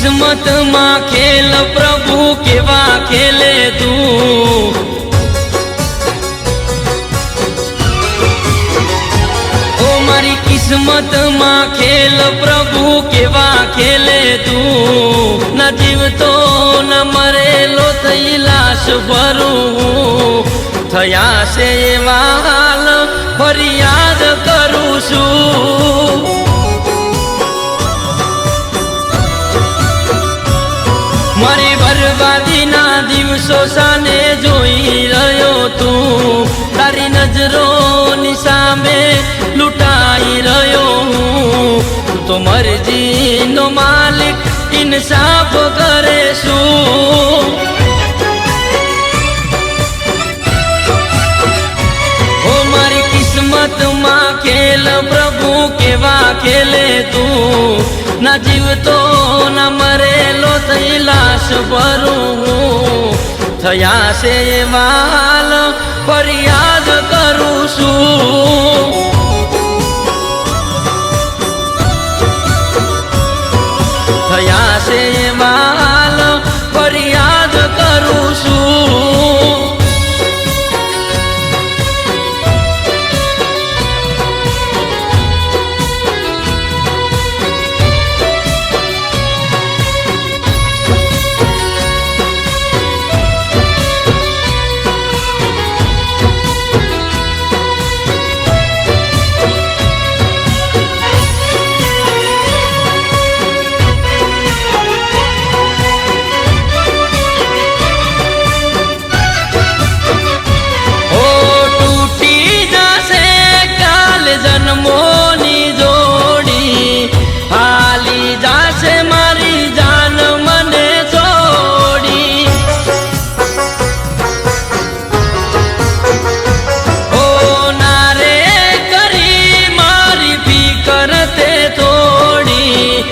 किस्मत मां खेल प्रभु केवा खेले तू। ओ मारी किस्मत मां खेल प्रभु केवा खेले तू। न जीवतो न मरेलो थई लाश भरूं थया से वाल फरियाद करूं छूं। मारी बर्बादी ना दिवसो साने जोई रह्यो तू। तारी नजरों नी सामे लुटाई रह्यो हूँ। तू तो मर्जी नो मालिक इंसाफ करे शू। ओ मारी किस्मत मां खेल प्रभु केवा खेले तू। न जीवतो न मरेलो थई लाश भरूं थया से वाल फरियाद करूं छूं। थया से वाल फरियाद करूं छूं। जन्मोनी जोड़ी हाली जासे मारी जान मने छोड़ी। ओ नारे करी मारी फिकर ते थोड़ी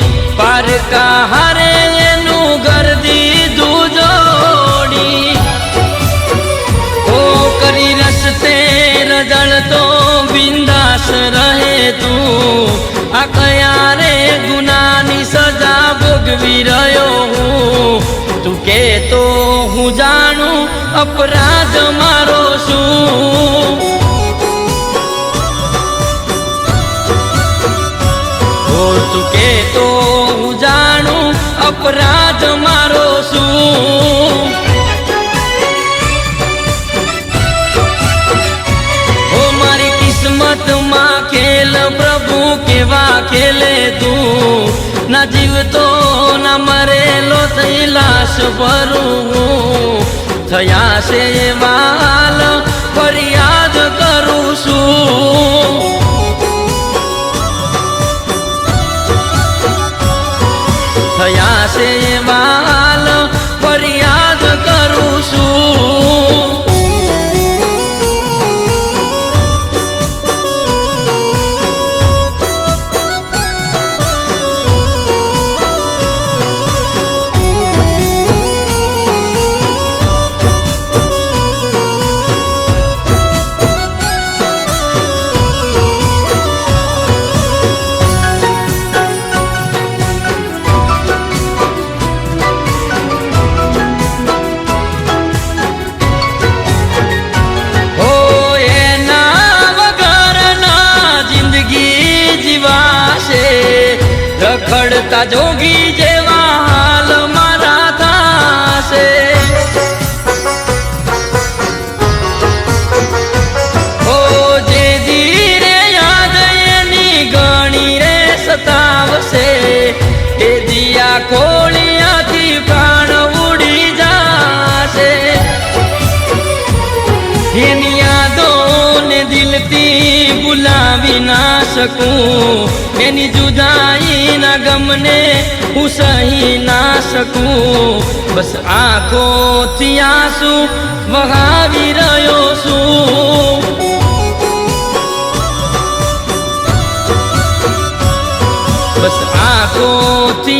पर कहारे एनु गर्दी दू जोड़ी। ओ करी रस्ते रजल तो बिंदास रहे तू। आ कया रे गुनानी सजा भोगवी रह्यो हूँ। तू के तो हूँ जानू अपराध मारो शू। ओ तू के तो हूँ जानू अपराध मारो शू। किस्मत मां खेल प्रभु केवा खेले तू। न जीवतो न मरेलो थई लाश भरूं थया से वाल फरियाद करूं छूं। थया से वाल फरियाद करूं छूं। रखड़ता जोगी जेवा हाल मारा थासे। ओ जे धीरे याद एनी गणी रे सतावसे। ए दिया खोलिया थी प्राण उड़ी जासे। एनी यादों ने दिल थी बुलावी ना सकूं। एनी जुदाई ना गमने हूँ सही ना सकूं। बस आंखों थी आंसू वहावी रह्यो छूं। बस आंखों थी